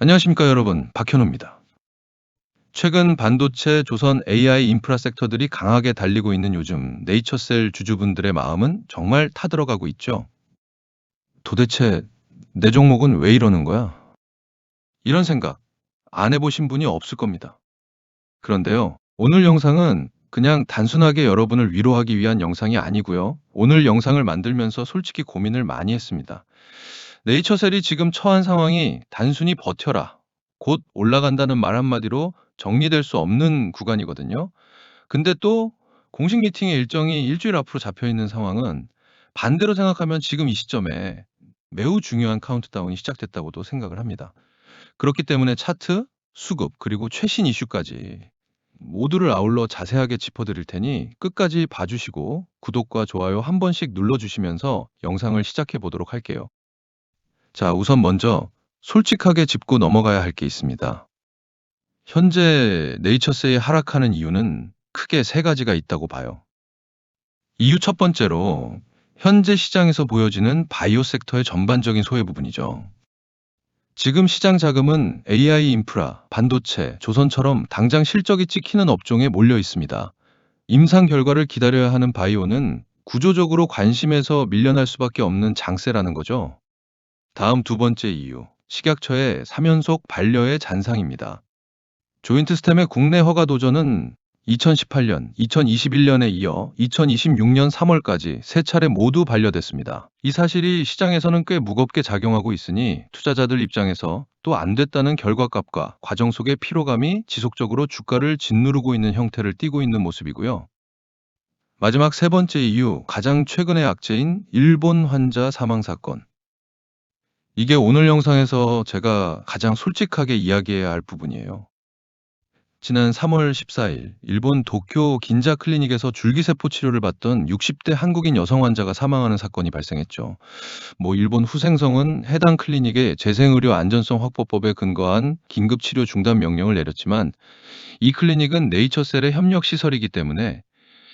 안녕하십니까 여러분, 박현우입니다. 최근 반도체, 조선 AI 인프라 섹터들이 강하게 달리고 있는 요즘 네이처셀 주주분들의 마음은 정말 타들어가고 있죠. 도대체 내 종목은 왜 이러는 거야? 이런 생각 안 해보신 분이 없을 겁니다. 그런데요, 오늘 영상은 그냥 단순하게 여러분을 위로하기 위한 영상이 아니고요. 오늘 영상을 만들면서 솔직히 고민을 많이 했습니다. 네이처셀이 지금 처한 상황이 단순히 버텨라, 곧 올라간다는 말 한마디로 정리될 수 없는 구간이거든요. 근데 또 공식 미팅의 일정이 일주일 앞으로 잡혀 있는 상황은 반대로 생각하면 지금 이 시점에 매우 중요한 카운트다운이 시작됐다고도 생각을 합니다. 그렇기 때문에 차트, 수급, 그리고 최신 이슈까지 모두를 아울러 자세하게 짚어드릴 테니 끝까지 봐주시고 구독과 좋아요 한 번씩 눌러주시면서 영상을 시작해 보도록 할게요. 자, 우선 먼저 솔직하게 짚고 넘어가야 할 게 있습니다. 현재 네이처스의 하락하는 이유는 크게 세 가지가 있다고 봐요. 이유 첫 번째로 현재 시장에서 보여지는 바이오 섹터의 전반적인 소외 부분이죠. 지금 시장 자금은 AI 인프라, 반도체, 조선처럼 당장 실적이 찍히는 업종에 몰려 있습니다. 임상 결과를 기다려야 하는 바이오는 구조적으로 관심에서 밀려날 수밖에 없는 장세라는 거죠. 다음 두 번째 이유, 식약처의 3연속 반려의 잔상입니다. 조인트 스템의 국내 허가 도전은 2018년, 2021년에 이어 2026년 3월까지 세 차례 모두 반려됐습니다. 이 사실이 시장에서는 꽤 무겁게 작용하고 있으니 투자자들 입장에서 또 안 됐다는 결과값과 과정 속의 피로감이 지속적으로 주가를 짓누르고 있는 형태를 띠고 있는 모습이고요. 마지막 세 번째 이유, 가장 최근의 악재인 일본 환자 사망 사건. 이게 오늘 영상에서 제가 가장 솔직하게 이야기해야 할 부분이에요. 지난 3월 14일, 일본 도쿄 긴자 클리닉에서 줄기세포 치료를 받던 60대 한국인 여성 환자가 사망하는 사건이 발생했죠. 일본 후생성은 해당 클리닉에 재생의료 안전성 확보법에 근거한 긴급 치료 중단 명령을 내렸지만 이 클리닉은 네이처셀의 협력 시설이기 때문에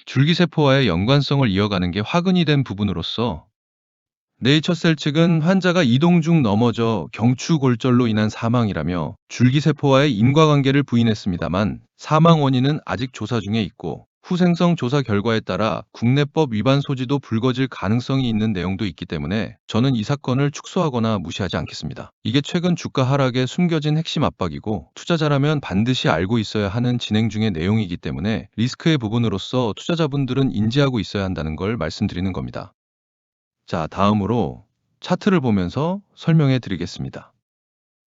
줄기세포와의 연관성을 이어가는 게 화근이 된 부분으로서 네이처셀 측은 환자가 이동 중 넘어져 경추골절로 인한 사망이라며 줄기세포와의 인과관계를 부인했습니다만 사망 원인은 아직 조사 중에 있고 후생성 조사 결과에 따라 국내법 위반 소지도 불거질 가능성이 있는 내용도 있기 때문에 저는 이 사건을 축소하거나 무시하지 않겠습니다. 이게 최근 주가 하락에 숨겨진 핵심 압박이고 투자자라면 반드시 알고 있어야 하는 진행 중의 내용이기 때문에 리스크의 부분으로서 투자자분들은 인지하고 있어야 한다는 걸 말씀드리는 겁니다. 자, 다음으로 차트를 보면서 설명해 드리겠습니다.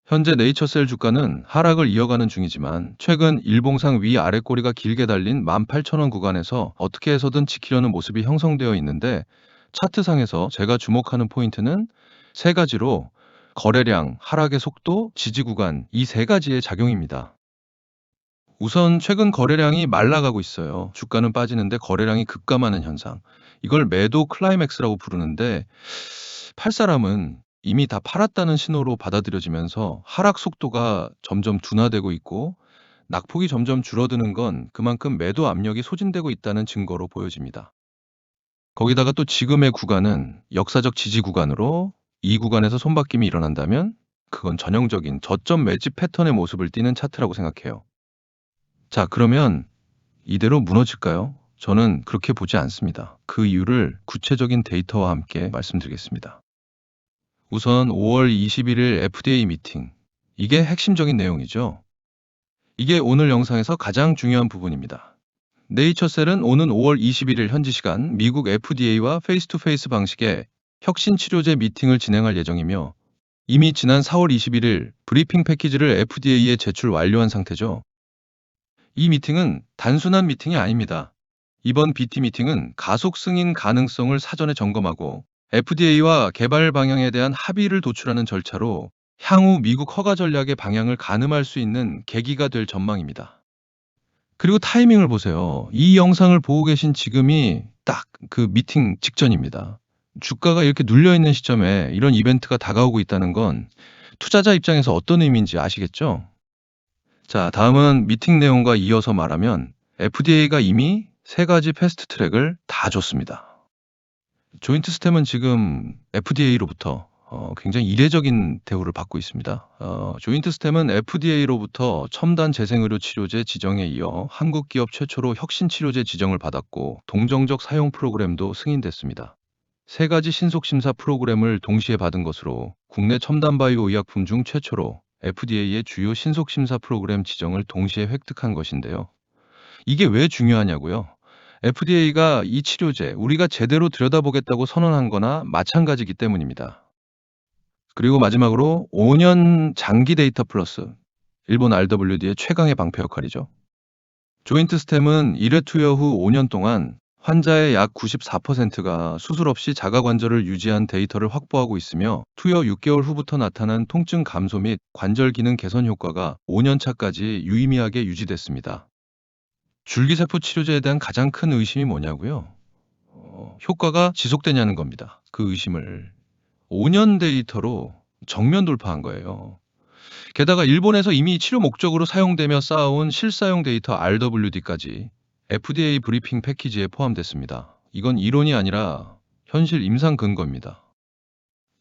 현재 네이처셀 주가는 하락을 이어가는 중이지만 최근 일봉상 위아래 꼬리가 길게 달린 18,000원 구간에서 어떻게 해서든 지키려는 모습이 형성되어 있는데 차트상에서 제가 주목하는 포인트는 세 가지로 거래량, 하락의 속도, 지지 구간 이 세 가지의 작용입니다. 우선 최근 거래량이 말라가고 있어요. 주가는 빠지는데 거래량이 급감하는 현상. 이걸 매도 클라이맥스라고 부르는데 팔 사람은 이미 다 팔았다는 신호로 받아들여지면서 하락 속도가 점점 둔화되고 있고 낙폭이 점점 줄어드는 건 그만큼 매도 압력이 소진되고 있다는 증거로 보여집니다. 거기다가 또 지금의 구간은 역사적 지지 구간으로 이 구간에서 손바뀜이 일어난다면 그건 전형적인 저점 매집 패턴의 모습을 띠는 차트라고 생각해요. 자, 그러면 이대로 무너질까요? 저는 그렇게 보지 않습니다. 그 이유를 구체적인 데이터와 함께 말씀드리겠습니다. 우선 5월 21일 FDA 미팅. 이게 핵심적인 내용이죠. 이게 오늘 영상에서 가장 중요한 부분입니다. 네이처셀은 오는 5월 21일 현지 시간 미국 FDA와 페이스 투 페이스 방식의 혁신 치료제 미팅을 진행할 예정이며 이미 지난 4월 21일 브리핑 패키지를 FDA에 제출 완료한 상태죠. 이 미팅은 단순한 미팅이 아닙니다. 이번 BT 미팅은 가속 승인 가능성을 사전에 점검하고 FDA와 개발 방향에 대한 합의를 도출하는 절차로 향후 미국 허가 전략의 방향을 가늠할 수 있는 계기가 될 전망입니다. 그리고 타이밍을 보세요. 이 영상을 보고 계신 지금이 딱 그 미팅 직전입니다. 주가가 이렇게 눌려있는 시점에 이런 이벤트가 다가오고 있다는 건 투자자 입장에서 어떤 의미인지 아시겠죠? 자, 다음은 미팅 내용과 이어서 말하면 FDA가 이미 세 가지 패스트 트랙을 다 줬습니다. 조인트 스템은 지금 FDA로부터 굉장히 이례적인 대우를 받고 있습니다. 조인트 스템은 FDA로부터 첨단 재생의료 치료제 지정에 이어 한국 기업 최초로 혁신 치료제 지정을 받았고 동정적 사용 프로그램도 승인됐습니다. 세 가지 신속 심사 프로그램을 동시에 받은 것으로 국내 첨단 바이오 의약품 중 최초로 FDA의 주요 신속 심사 프로그램 지정을 동시에 획득한 것인데요. 이게 왜 중요하냐고요? FDA가 이 치료제 우리가 제대로 들여다보겠다고 선언한 거나 마찬가지이기 때문입니다. 그리고 마지막으로 5년 장기 데이터 플러스, 일본 RWD의 최강의 방패 역할이죠. 조인트 스템은 1회 투여 후 5년 동안 환자의 약 94%가 수술 없이 자가관절을 유지한 데이터를 확보하고 있으며 투여 6개월 후부터 나타난 통증 감소 및 관절 기능 개선 효과가 5년 차까지 유의미하게 유지됐습니다. 줄기세포 치료제에 대한 가장 큰 의심이 뭐냐고요? 효과가 지속되냐는 겁니다. 그 의심을 5년 데이터로 정면 돌파한 거예요. 게다가 일본에서 이미 치료 목적으로 사용되며 쌓아온 실사용 데이터 RWD까지 FDA 브리핑 패키지에 포함됐습니다. 이건 이론이 아니라 현실 임상 근거입니다.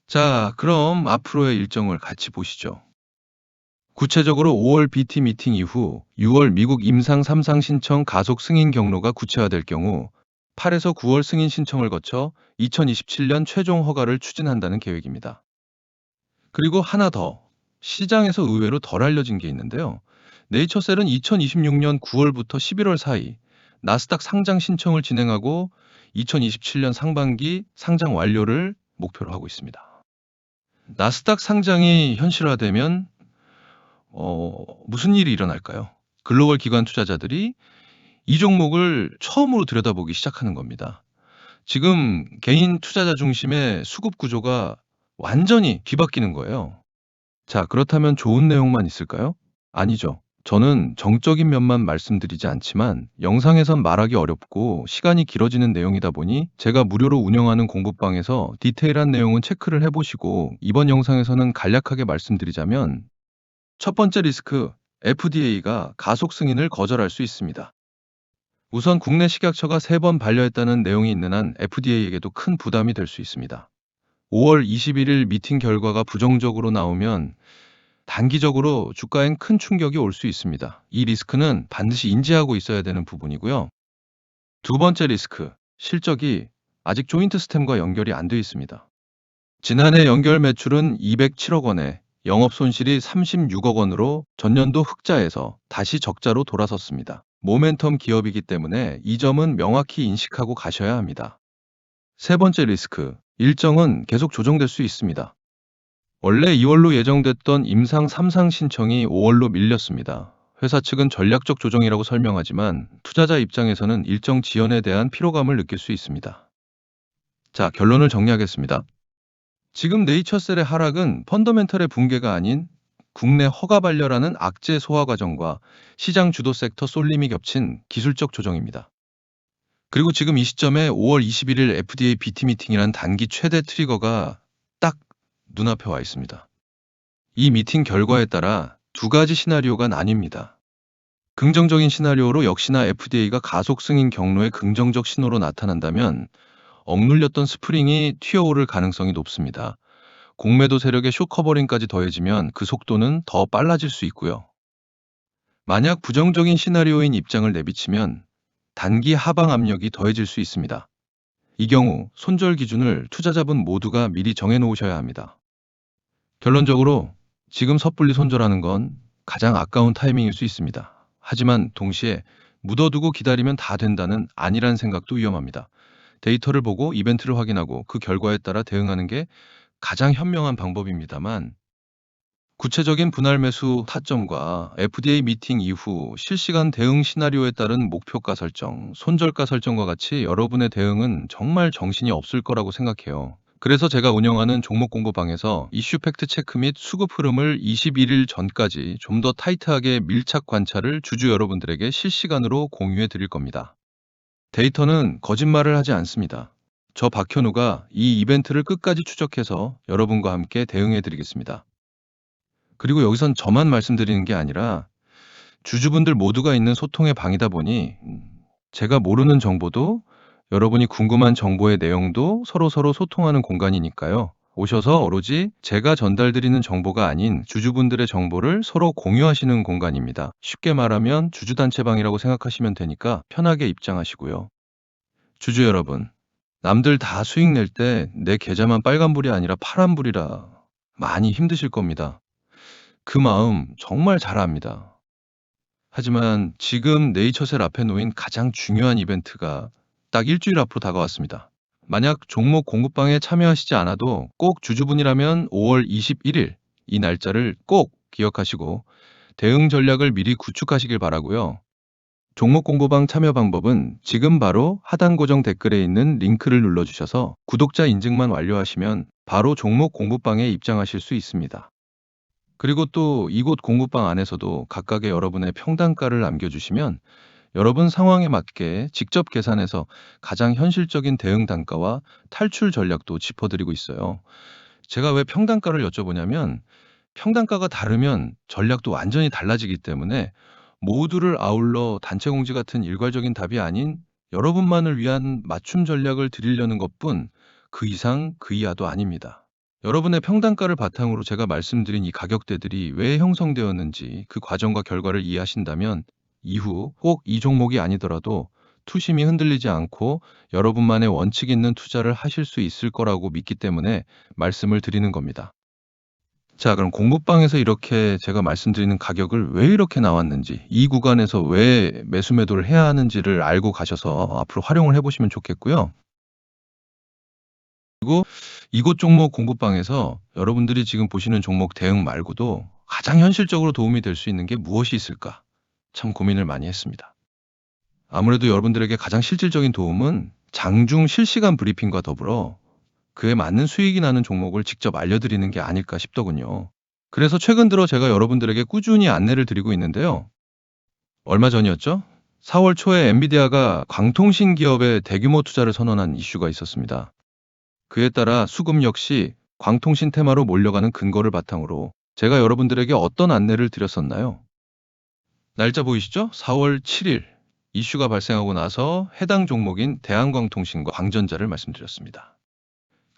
자, 그럼 앞으로의 일정을 같이 보시죠. 구체적으로 5월 BT 미팅 이후 6월 미국 임상 3상 신청 가속 승인 경로가 구체화될 경우 8에서 9월 승인 신청을 거쳐 2027년 최종 허가를 추진한다는 계획입니다. 그리고 하나 더, 시장에서 의외로 덜 알려진 게 있는데요. 네이처셀은 2026년 9월부터 11월 사이 나스닥 상장 신청을 진행하고 2027년 상반기 상장 완료를 목표로 하고 있습니다. 나스닥 상장이 현실화되면 무슨 일이 일어날까요? 글로벌 기관 투자자들이 이 종목을 처음으로 들여다보기 시작하는 겁니다. 지금 개인 투자자 중심의 수급 구조가 완전히 뒤바뀌는 거예요. 자, 그렇다면 좋은 내용만 있을까요? 아니죠. 저는 정적인 면만 말씀드리지 않지만 영상에선 말하기 어렵고 시간이 길어지는 내용이다 보니 제가 무료로 운영하는 공부방에서 디테일한 내용은 체크를 해보시고 이번 영상에서는 간략하게 말씀드리자면 첫 번째 리스크, FDA가 가속 승인을 거절할 수 있습니다. 우선 국내 식약처가 3번 반려했다는 내용이 있는 한 FDA에게도 큰 부담이 될 수 있습니다. 5월 21일 미팅 결과가 부정적으로 나오면 단기적으로 주가엔 큰 충격이 올 수 있습니다. 이 리스크는 반드시 인지하고 있어야 되는 부분이고요. 두 번째 리스크, 실적이 아직 조인트 스템과 연결이 안 돼 있습니다. 지난해 연결 매출은 207억 원에 영업 손실이 36억 원으로 전년도 흑자에서 다시 적자로 돌아섰습니다. 모멘텀 기업이기 때문에 이 점은 명확히 인식하고 가셔야 합니다. 세 번째 리스크, 일정은 계속 조정될 수 있습니다. 원래 2월로 예정됐던 임상 3상 신청이 5월로 밀렸습니다. 회사 측은 전략적 조정이라고 설명하지만 투자자 입장에서는 일정 지연에 대한 피로감을 느낄 수 있습니다. 자, 결론을 정리하겠습니다. 지금 네이처셀의 하락은 펀더멘털의 붕괴가 아닌 국내 허가 반려라는 악재 소화 과정과 시장 주도 섹터 쏠림이 겹친 기술적 조정입니다. 그리고 지금 이 시점에 5월 21일 FDA BT 미팅이란 단기 최대 트리거가 딱 눈앞에 와 있습니다. 이 미팅 결과에 따라 두 가지 시나리오가 나뉩니다. 긍정적인 시나리오로 역시나 FDA가 가속 승인 경로의 긍정적 신호로 나타난다면 억눌렸던 스프링이 튀어오를 가능성이 높습니다. 공매도 세력의 숏커버링까지 더해지면 그 속도는 더 빨라질 수 있고요. 만약 부정적인 시나리오인 입장을 내비치면 단기 하방 압력이 더해질 수 있습니다. 이 경우 손절 기준을 투자자분 모두가 미리 정해놓으셔야 합니다. 결론적으로 지금 섣불리 손절하는 건 가장 아까운 타이밍일 수 있습니다. 하지만 동시에 묻어두고 기다리면 다 된다는 안일한 생각도 위험합니다. 데이터를 보고 이벤트를 확인하고 그 결과에 따라 대응하는 게 가장 현명한 방법입니다만 구체적인 분할 매수 타점과 FDA 미팅 이후 실시간 대응 시나리오에 따른 목표가 설정, 손절가 설정과 같이 여러분의 대응은 정말 정신이 없을 거라고 생각해요. 그래서 제가 운영하는 종목 공부방에서 이슈 팩트 체크 및 수급 흐름을 21일 전까지 좀 더 타이트하게 밀착 관찰을 주주 여러분들에게 실시간으로 공유해 드릴 겁니다. 데이터는 거짓말을 하지 않습니다. 저 박현우가 이 이벤트를 끝까지 추적해서 여러분과 함께 대응해 드리겠습니다. 그리고 여기선 저만 말씀드리는 게 아니라 주주분들 모두가 있는 소통의 방이다 보니 제가 모르는 정보도 여러분이 궁금한 정보의 내용도 서로 소통하는 공간이니까요. 오셔서 오로지 제가 전달드리는 정보가 아닌 주주분들의 정보를 서로 공유하시는 공간입니다. 쉽게 말하면 주주단체방이라고 생각하시면 되니까 편하게 입장하시고요. 주주 여러분, 남들 다 수익 낼 때 내 계좌만 빨간불이 아니라 파란불이라 많이 힘드실 겁니다. 그 마음 정말 잘 압니다. 하지만 지금 네이처셀 앞에 놓인 가장 중요한 이벤트가 딱 일주일 앞으로 다가왔습니다. 만약 종목 공급방에 참여하시지 않아도 꼭 주주분이라면 5월 21일 이 날짜를 꼭 기억하시고 대응 전략을 미리 구축하시길 바라고요. 종목 공고방 참여 방법은 지금 바로 하단 고정 댓글에 있는 링크를 눌러주셔서 구독자 인증만 완료하시면 바로 종목 공부방에 입장하실 수 있습니다. 그리고 또 이곳 공부방 안에서도 각각의 여러분의 평단가를 남겨주시면 여러분 상황에 맞게 직접 계산해서 가장 현실적인 대응 단가와 탈출 전략도 짚어드리고 있어요. 제가 왜 평단가를 여쭤보냐면 평단가가 다르면 전략도 완전히 달라지기 때문에 모두를 아울러 단체 공지 같은 일괄적인 답이 아닌 여러분만을 위한 맞춤 전략을 드리려는 것뿐 그 이상 그 이하도 아닙니다. 여러분의 평단가를 바탕으로 제가 말씀드린 이 가격대들이 왜 형성되었는지 그 과정과 결과를 이해하신다면 이후 꼭 이 종목이 아니더라도 투심이 흔들리지 않고 여러분만의 원칙 있는 투자를 하실 수 있을 거라고 믿기 때문에 말씀을 드리는 겁니다. 자, 그럼 공부방에서 이렇게 제가 말씀드리는 가격을 왜 이렇게 나왔는지, 이 구간에서 왜 매수 매도를 해야 하는지를 알고 가셔서 앞으로 활용을 해보시면 좋겠고요. 그리고 이곳 종목 공부방에서 여러분들이 지금 보시는 종목 대응 말고도 가장 현실적으로 도움이 될 수 있는 게 무엇이 있을까? 참 고민을 많이 했습니다. 아무래도 여러분들에게 가장 실질적인 도움은 장중 실시간 브리핑과 더불어 그에 맞는 수익이 나는 종목을 직접 알려드리는 게 아닐까 싶더군요. 그래서 최근 들어 제가 여러분들에게 꾸준히 안내를 드리고 있는데요. 얼마 전이었죠? 4월 초에 엔비디아가 광통신 기업에 대규모 투자를 선언한 이슈가 있었습니다. 그에 따라 수급 역시 광통신 테마로 몰려가는 근거를 바탕으로 제가 여러분들에게 어떤 안내를 드렸었나요? 날짜 보이시죠? 4월 7일 이슈가 발생하고 나서 해당 종목인 대한광통신과 광전자를 말씀드렸습니다.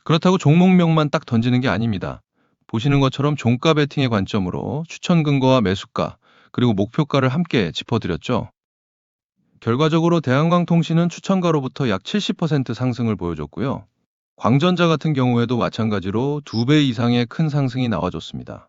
그렇다고 종목명만 딱 던지는 게 아닙니다. 보시는 것처럼 종가 베팅의 관점으로 추천 근거와 매수가 그리고 목표가를 함께 짚어드렸죠. 결과적으로 대한광통신은 추천가로부터 약 70% 상승을 보여줬고요. 광전자 같은 경우에도 마찬가지로 2배 이상의 큰 상승이 나와줬습니다.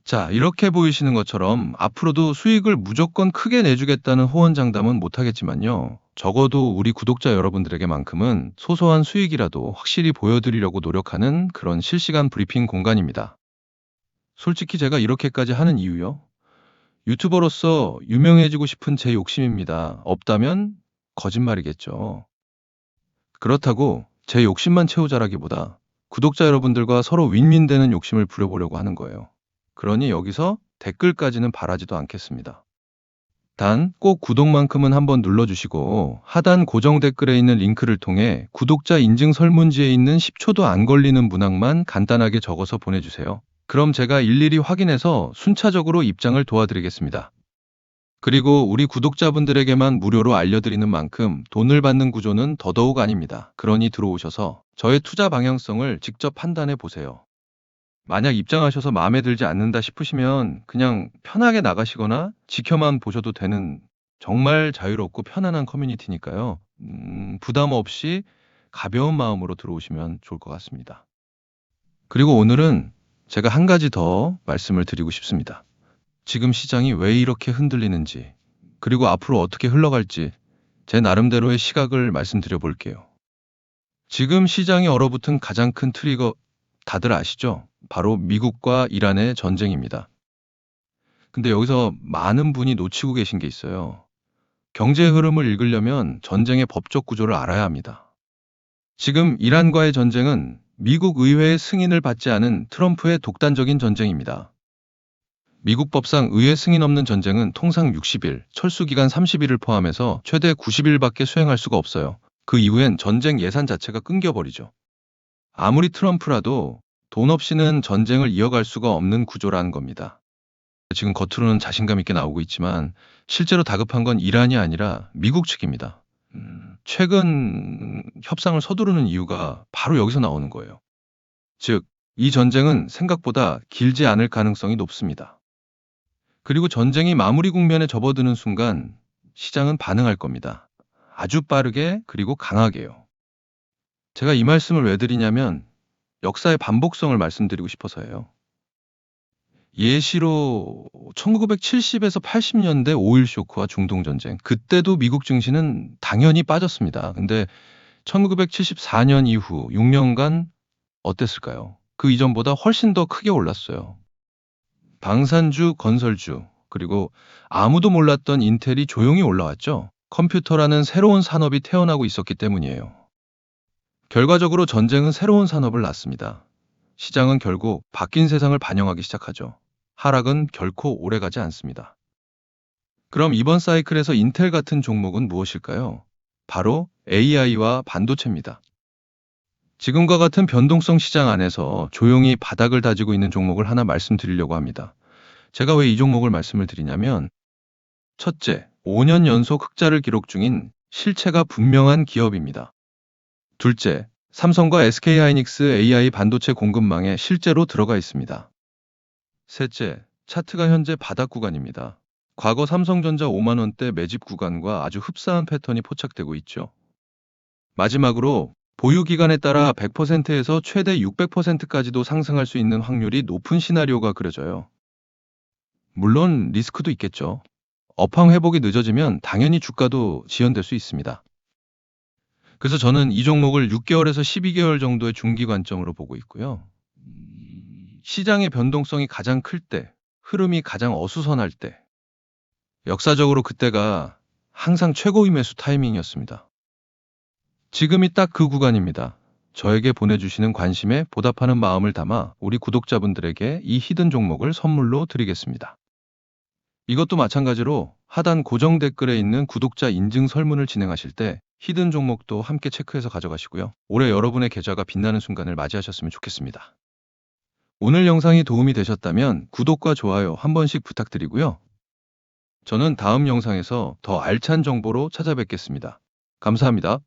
자, 이렇게 보이시는 것처럼 앞으로도 수익을 무조건 크게 내주겠다는 호언장담은 못하겠지만요. 적어도 우리 구독자 여러분들에게만큼은 소소한 수익이라도 확실히 보여드리려고 노력하는 그런 실시간 브리핑 공간입니다. 솔직히 제가 이렇게까지 하는 이유요. 유튜버로서 유명해지고 싶은 제 욕심입니다. 없다면 거짓말이겠죠. 그렇다고 제 욕심만 채우자라기보다 구독자 여러분들과 서로 윈윈되는 욕심을 부려보려고 하는 거예요. 그러니 여기서 댓글까지는 바라지도 않겠습니다. 단 꼭 구독만큼은 한번 눌러주시고 하단 고정 댓글에 있는 링크를 통해 구독자 인증 설문지에 있는 10초도 안 걸리는 문항만 간단하게 적어서 보내주세요. 그럼 제가 일일이 확인해서 순차적으로 입장을 도와드리겠습니다. 그리고 우리 구독자분들에게만 무료로 알려드리는 만큼 돈을 받는 구조는 더더욱 아닙니다. 그러니 들어오셔서 저의 투자 방향성을 직접 판단해 보세요. 만약 입장하셔서 마음에 들지 않는다 싶으시면 그냥 편하게 나가시거나 지켜만 보셔도 되는 정말 자유롭고 편안한 커뮤니티니까요. 부담 없이 가벼운 마음으로 들어오시면 좋을 것 같습니다. 그리고 오늘은 제가 한 가지 더 말씀을 드리고 싶습니다. 지금 시장이 왜 이렇게 흔들리는지, 그리고 앞으로 어떻게 흘러갈지 제 나름대로의 시각을 말씀드려 볼게요. 지금 시장이 얼어붙은 가장 큰 트리거 다들 아시죠? 바로 미국과 이란의 전쟁입니다. 근데 여기서 많은 분이 놓치고 계신 게 있어요. 경제 흐름을 읽으려면 전쟁의 법적 구조를 알아야 합니다. 지금 이란과의 전쟁은 미국 의회의 승인을 받지 않은 트럼프의 독단적인 전쟁입니다. 미국 법상 의회 승인 없는 전쟁은 통상 60일, 철수 기간 30일을 포함해서 최대 90일밖에 수행할 수가 없어요. 그 이후엔 전쟁 예산 자체가 끊겨버리죠. 아무리 트럼프라도 돈 없이는 전쟁을 이어갈 수가 없는 구조라는 겁니다. 지금 겉으로는 자신감 있게 나오고 있지만 실제로 다급한 건 이란이 아니라 미국 측입니다. 최근 협상을 서두르는 이유가 바로 여기서 나오는 거예요. 즉, 이 전쟁은 생각보다 길지 않을 가능성이 높습니다. 그리고 전쟁이 마무리 국면에 접어드는 순간 시장은 반응할 겁니다. 아주 빠르게 그리고 강하게요. 제가 이 말씀을 왜 드리냐면 역사의 반복성을 말씀드리고 싶어서예요. 예시로 1970에서 80년대 오일 쇼크와 중동 전쟁. 그때도 미국 증시는 당연히 빠졌습니다. 근데 1974년 이후 6년간 어땠을까요? 그 이전보다 훨씬 더 크게 올랐어요. 방산주, 건설주, 그리고 아무도 몰랐던 인텔이 조용히 올라왔죠. 컴퓨터라는 새로운 산업이 태어나고 있었기 때문이에요. 결과적으로 전쟁은 새로운 산업을 낳습니다. 시장은 결국 바뀐 세상을 반영하기 시작하죠. 하락은 결코 오래가지 않습니다. 그럼 이번 사이클에서 인텔 같은 종목은 무엇일까요? 바로 AI와 반도체입니다. 지금과 같은 변동성 시장 안에서 조용히 바닥을 다지고 있는 종목을 하나 말씀드리려고 합니다. 제가 왜 이 종목을 말씀을 드리냐면, 첫째, 5년 연속 흑자를 기록 중인 실체가 분명한 기업입니다. 둘째, 삼성과 SK하이닉스 AI 반도체 공급망에 실제로 들어가 있습니다. 셋째, 차트가 현재 바닥 구간입니다. 과거 삼성전자 5만 원대 매집 구간과 아주 흡사한 패턴이 포착되고 있죠. 마지막으로 보유 기간에 따라 100%에서 최대 600%까지도 상승할 수 있는 확률이 높은 시나리오가 그려져요. 물론 리스크도 있겠죠. 업황 회복이 늦어지면 당연히 주가도 지연될 수 있습니다. 그래서 저는 이 종목을 6개월에서 12개월 정도의 중기 관점으로 보고 있고요. 시장의 변동성이 가장 클 때, 흐름이 가장 어수선할 때, 역사적으로 그때가 항상 최고의 매수 타이밍이었습니다. 지금이 딱 그 구간입니다. 저에게 보내주시는 관심에 보답하는 마음을 담아 우리 구독자분들에게 이 히든 종목을 선물로 드리겠습니다. 이것도 마찬가지로 하단 고정 댓글에 있는 구독자 인증 설문을 진행하실 때 히든 종목도 함께 체크해서 가져가시고요. 올해 여러분의 계좌가 빛나는 순간을 맞이하셨으면 좋겠습니다. 오늘 영상이 도움이 되셨다면 구독과 좋아요 한 번씩 부탁드리고요. 저는 다음 영상에서 더 알찬 정보로 찾아뵙겠습니다. 감사합니다.